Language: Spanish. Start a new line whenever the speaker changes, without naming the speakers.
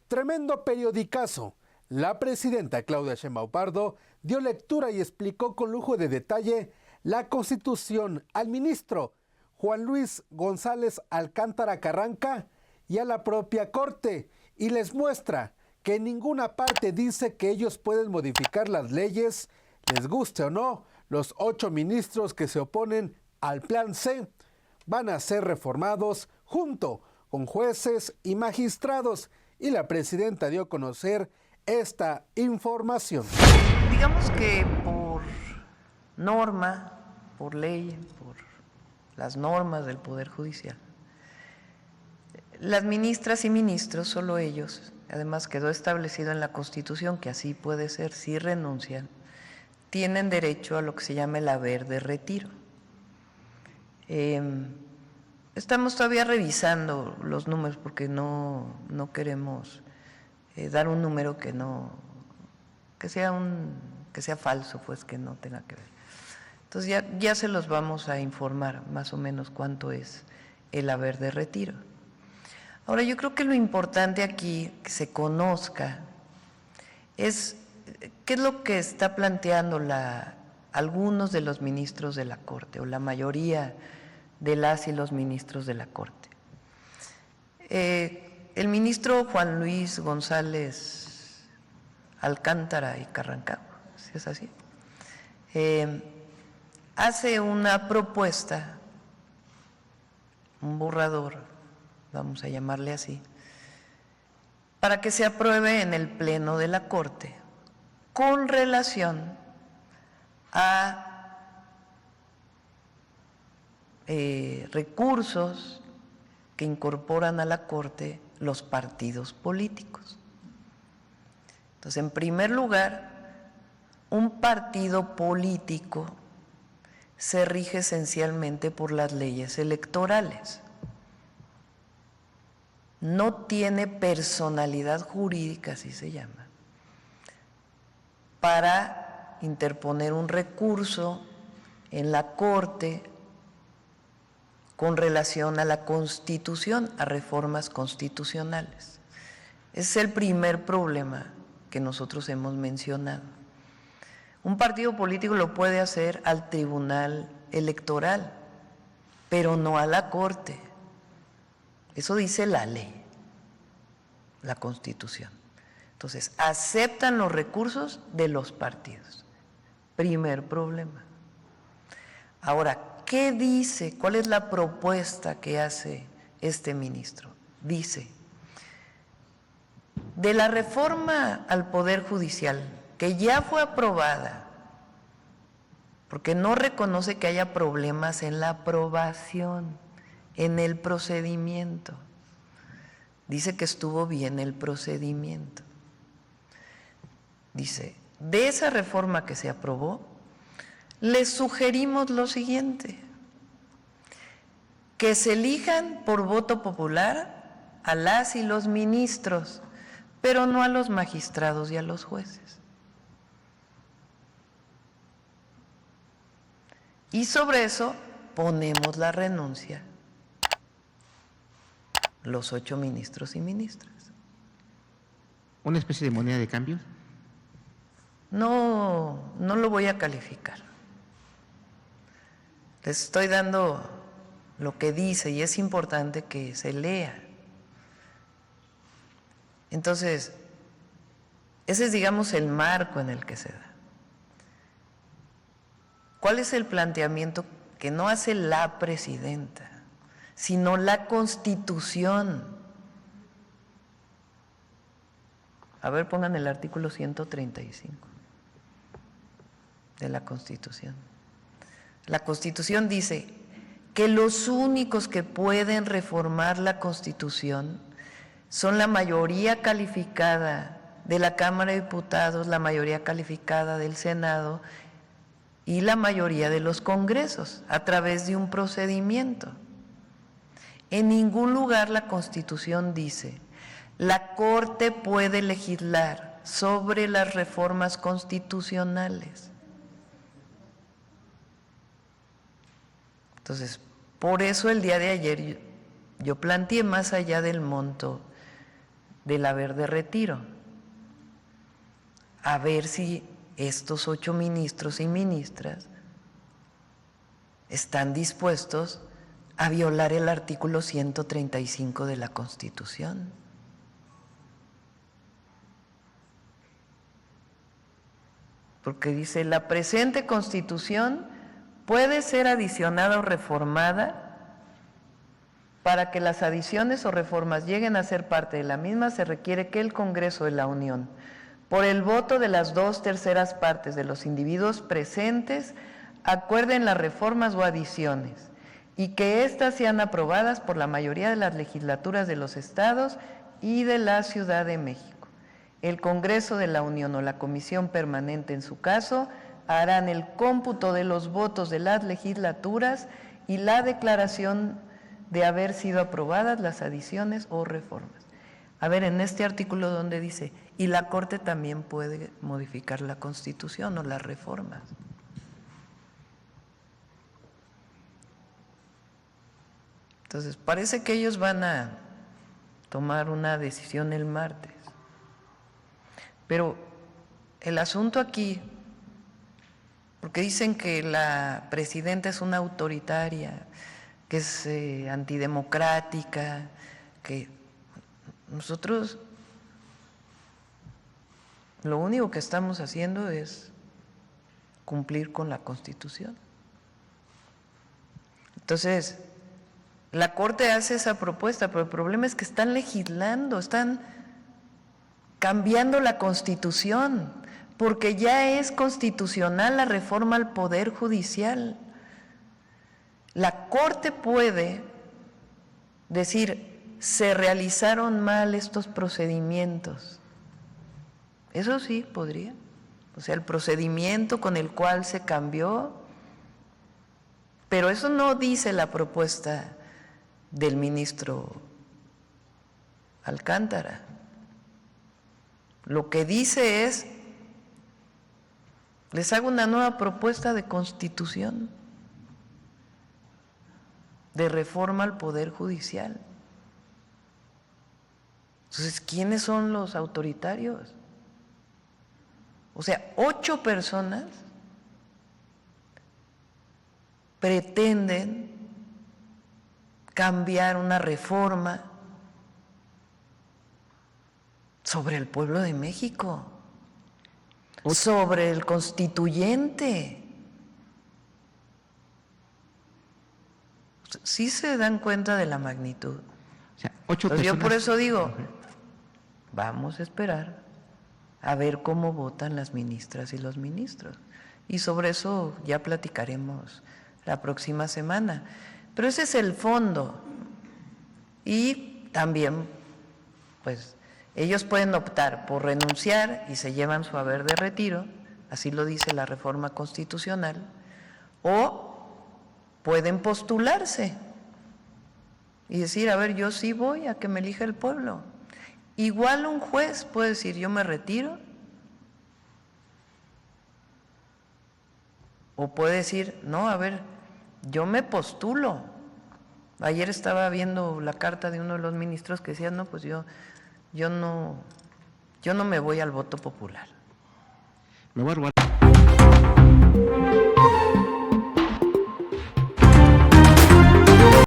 Tremendo periodicazo. La presidenta Claudia Sheinbaum Pardo dio lectura y explicó con lujo de detalle la Constitución al ministro Juan Luis González Alcántara Carranca y a la propia Corte, y les muestra que en ninguna parte dice que ellos pueden modificar las leyes, les guste o no. Los 8 ministros que se oponen al Plan C van a ser reformados junto con jueces y magistrados, y la presidenta dio a conocer esta información.
Digamos que por norma, por ley, por las normas del Poder Judicial, las ministras y ministros, solo ellos, además quedó establecido en la Constitución que así puede ser si renuncian, tienen derecho a lo que se llama el haber de retiro. Estamos todavía revisando los números porque no queremos dar un número que sea falso, pues que no tenga que ver. Entonces ya se los vamos a informar más o menos cuánto es el haber de retiro. Ahora, yo creo que lo importante aquí que se conozca es qué es lo que está planteando algunos de los ministros de la Corte, o la mayoría de las y los ministros de la Corte. El ministro Juan Luis González Alcántara y Carranca, si es así, hace una propuesta, un borrador, vamos a llamarle así, para que se apruebe en el Pleno de la Corte con relación a recursos que incorporan a la Corte los partidos políticos. Entonces, en primer lugar, un partido político se rige esencialmente por las leyes electorales. No tiene personalidad jurídica, así se llama, para interponer un recurso en la Corte con relación a la Constitución, a reformas constitucionales. Ese es el primer problema que nosotros hemos mencionado. Un partido político lo puede hacer al Tribunal Electoral, pero no a la Corte. Eso dice la ley, la Constitución. Entonces, aceptan los recursos de los partidos. Primer problema. Ahora, ¿qué dice? ¿Cuál es la propuesta que hace este ministro? Dice, de la reforma al Poder Judicial, que ya fue aprobada, porque no reconoce que haya problemas en la aprobación, en el procedimiento. Dice que estuvo bien el procedimiento. Dice, de esa reforma que se aprobó, les sugerimos lo siguiente: que se elijan por voto popular a las y los ministros, pero no a los magistrados y a los jueces. Y sobre eso ponemos la renuncia, los 8 ministros y ministras.
¿Una especie de moneda de cambio?
No lo voy a calificar. Les estoy dando lo que dice y es importante que se lea. Entonces, ese es, digamos, el marco en el que se da. ¿Cuál es el planteamiento que no hace la presidenta, sino la Constitución? A ver, pongan el artículo 135 de la Constitución. La Constitución dice que los únicos que pueden reformar la Constitución son la mayoría calificada de la Cámara de Diputados, la mayoría calificada del Senado y la mayoría de los congresos, a través de un procedimiento. En ningún lugar la Constitución dice, la Corte puede legislar sobre las reformas constitucionales. Entonces, por eso el día de ayer yo planteé, más allá del monto del haber de retiro. A ver si estos 8 ministros y ministras están dispuestos a violar el artículo 135 de la Constitución. Porque dice, la presente Constitución puede ser adicionada o reformada. Para que las adiciones o reformas lleguen a ser parte de la misma, se requiere que el Congreso de la Unión, por el voto de las 2/3 partes de los individuos presentes, acuerden las reformas o adiciones y que éstas sean aprobadas por la mayoría de las legislaturas de los estados y de la Ciudad de México. El Congreso de la Unión o la Comisión Permanente, en su caso, harán el cómputo de los votos de las legislaturas y la declaración de haber sido aprobadas las adiciones o reformas. A ver, en este artículo donde dice, y la Corte también puede modificar la Constitución o las reformas. Entonces, parece que ellos van a tomar una decisión el martes. Pero el asunto aquí, porque dicen que la presidenta es una autoritaria, que es antidemocrática, que nosotros lo único que estamos haciendo es cumplir con la Constitución. Entonces, la Corte hace esa propuesta, pero el problema es que están legislando, están cambiando la Constitución, porque ya es constitucional la reforma al Poder Judicial. La Corte puede decir, se realizaron mal estos procedimientos. Eso sí podría. O sea, el procedimiento con el cual se cambió, pero eso no dice la propuesta del ministro Alcántara. Lo que dice es, les hago una nueva propuesta de constitución, de reforma al Poder Judicial. Entonces, ¿quiénes son los autoritarios? O sea, 8 personas pretenden cambiar una reforma sobre el pueblo de México, sobre el constituyente. Sí se dan cuenta de la magnitud.
O sea, 8
Entonces,
personas.
yo por eso digo, vamos a esperar a ver cómo votan las ministras y los ministros. Y sobre eso ya platicaremos la próxima semana. Pero ese es el fondo. Y también, pues, ellos pueden optar por renunciar y se llevan su haber de retiro, así lo dice la reforma constitucional, o pueden postularse y decir, a ver, yo sí voy a que me elija el pueblo. Igual un juez puede decir, yo me retiro, o puede decir, no, a ver, yo me postulo. Ayer estaba viendo la carta de uno de los ministros que decía, no, pues yo no me voy al voto popular.
Me voy a robar.